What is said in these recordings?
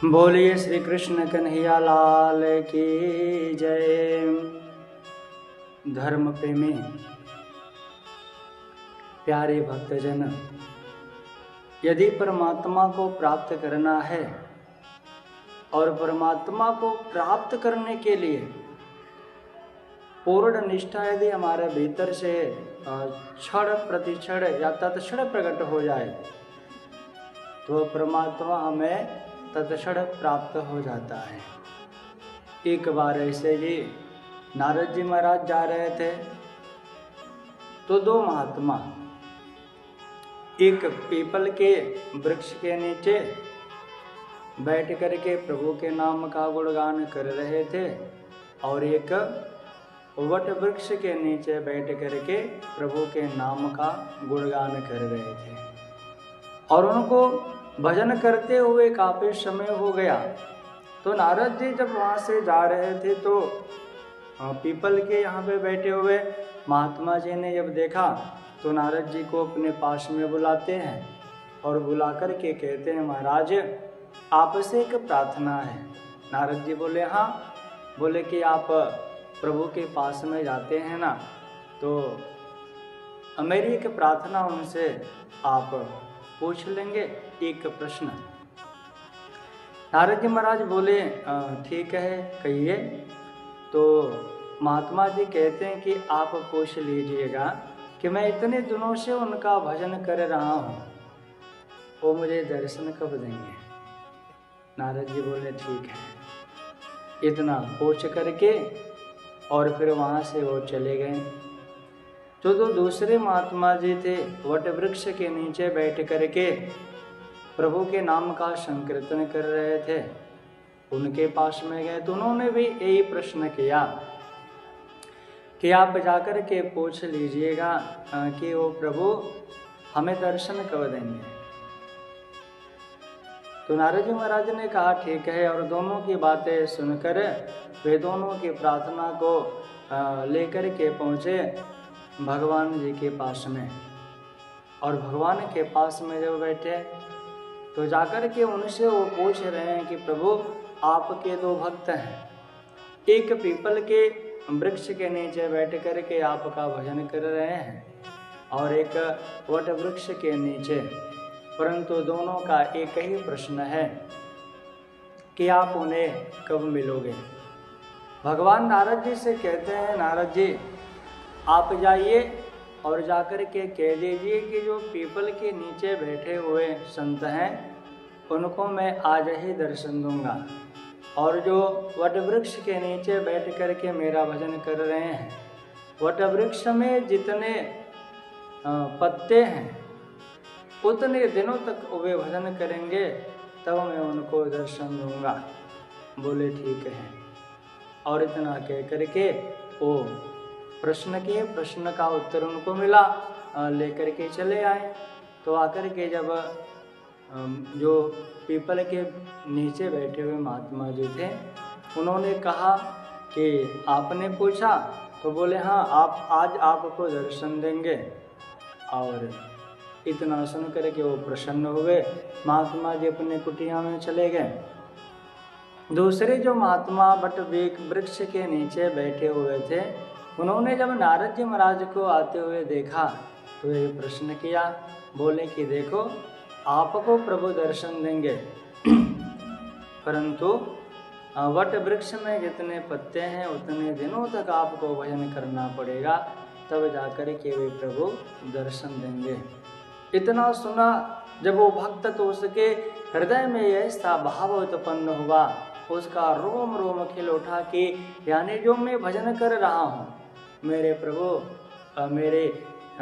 बोलिए श्री कृष्ण कन्हैया लाल की जय। धर्म प्रेमी प्यारे भक्तजन, यदि परमात्मा को प्राप्त करना है और परमात्मा को प्राप्त करने के लिए पूर्ण निष्ठा यदि हमारे भीतर से क्षण प्रतिक्षण या तत्क्षण प्रकट हो जाए तो परमात्मा हमें तत्क्षण प्राप्त हो जाता है। एक बार ऐसे ही नारद जी महाराज जा रहे थे तो दो महात्मा एक पीपल के वृक्ष के नीचे बैठ करके प्रभु के नाम का गुणगान कर रहे थे और एक वट वृक्ष के नीचे बैठ करके प्रभु के नाम का गुणगान कर रहे थे और उनको भजन करते हुए काफी समय हो गया। तो नारद जी जब वहाँ से जा रहे थे तो पीपल के यहाँ पे बैठे हुए महात्मा जी ने जब देखा तो नारद जी को अपने पास में बुलाते हैं और बुला कर के कहते हैं, महाराज आपसे एक प्रार्थना है। नारद जी बोले हाँ। बोले कि आप प्रभु के पास में जाते हैं ना, तो मेरी एक प्रार्थना उनसे आप पूछ लेंगे, एक प्रश्न। नारद जी महाराज बोले ठीक है कहिए। तो महात्मा जी कहते हैं कि आप पूछ लीजिएगा कि मैं इतने दिनों से उनका भजन कर रहा हूँ, वो मुझे दर्शन कब देंगे। नारद जी बोले ठीक है। इतना पूछ करके और फिर वहाँ से वो चले गए। जो दो दूसरे महात्मा जी थे वट वृक्ष के नीचे बैठ करके प्रभु के नाम का संकीर्तन कर रहे थे, उनके पास में गए तो उन्होंने भी यही प्रश्न किया कि आप जाकर के पूछ लीजिएगा कि वो प्रभु हमें दर्शन कब देंगे। तो नारद जी महाराज ने कहा ठीक है, और दोनों की बातें सुनकर वे दोनों की प्रार्थना को लेकर के पहुँचे भगवान जी के पास में। और भगवान के पास में जब बैठे तो जाकर के उनसे वो पूछ रहे हैं कि प्रभु आपके दो भक्त हैं, एक पीपल के वृक्ष के नीचे बैठ कर के आपका भजन कर रहे हैं और एक वट वृक्ष के नीचे, परंतु दोनों का एक ही प्रश्न है कि आप उन्हें कब मिलोगे। भगवान नारद जी से कहते हैं, नारद जी आप जाइए और जाकर के कह दीजिए कि जो पीपल के नीचे बैठे हुए संत हैं उनको मैं आज ही दर्शन दूंगा, और जो वट वृक्ष के नीचे बैठ कर के मेरा भजन कर रहे हैं, वट वृक्ष में जितने पत्ते हैं उतने दिनों तक वे भजन करेंगे, तब मैं उनको दर्शन दूंगा। बोले ठीक है। और इतना कह करके वो प्रश्न किए, प्रश्न का उत्तर उनको मिला, लेकर के चले आए। तो आकर के जब जो पीपल के नीचे बैठे हुए महात्मा जी थे उन्होंने कहा कि आपने पूछा, तो बोले हाँ आप आज आपको दर्शन देंगे। और इतना सुन करके वो प्रसन्न हुए, महात्मा जी अपने कुटिया में चले गए। दूसरे जो महात्मा वट वृक्ष के नीचे बैठे हुए थे उन्होंने जब नारद जी महाराज को आते हुए देखा तो ये प्रश्न किया, बोले कि देखो आपको प्रभु दर्शन देंगे, परंतु वट वृक्ष में जितने पत्ते हैं उतने दिनों तक आपको भजन करना पड़ेगा, तब जाकर के वे प्रभु दर्शन देंगे। इतना सुना जब वो भक्त तो उसके हृदय में ऐसा भाव उत्पन्न हुआ, उसका रोम रोम खिल उठा कि यानी जो मैं भजन कर रहा हूँ मेरे प्रभु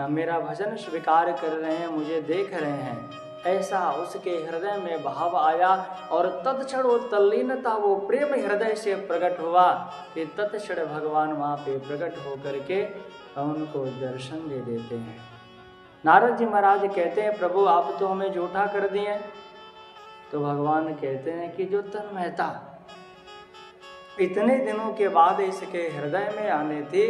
मेरा भजन स्वीकार कर रहे हैं, मुझे देख रहे हैं, ऐसा उसके हृदय में भाव आया। और तत्क्षण वो तल्लीनता, वो प्रेम हृदय से प्रकट हुआ कि तत्क्षण भगवान वहाँ पे प्रकट होकर के उनको दर्शन दे देते हैं। नारद जी महाराज कहते हैं, प्रभु आप तो हमें झूठा कर दिए। तो भगवान कहते हैं कि जो तन्मयता इतने दिनों के बाद इसके हृदय में आने थी,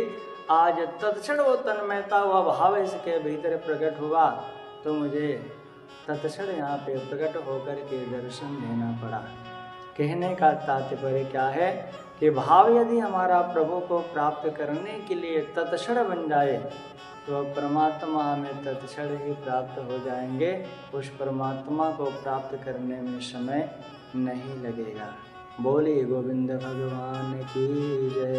आज तत्क्षण वो तन्मयता हुआ भाव इसके भीतर प्रकट हुआ, तो मुझे तत्क्षण यहाँ पे प्रकट होकर के दर्शन देना पड़ा। कहने का तात्पर्य क्या है कि भाव यदि हमारा प्रभु को प्राप्त करने के लिए तत्क्षण बन जाए तो परमात्मा हमें तत्क्षण ही प्राप्त हो जाएंगे। उस परमात्मा को प्राप्त करने में समय नहीं लगेगा। बोलिए गोविंद भगवान की जय।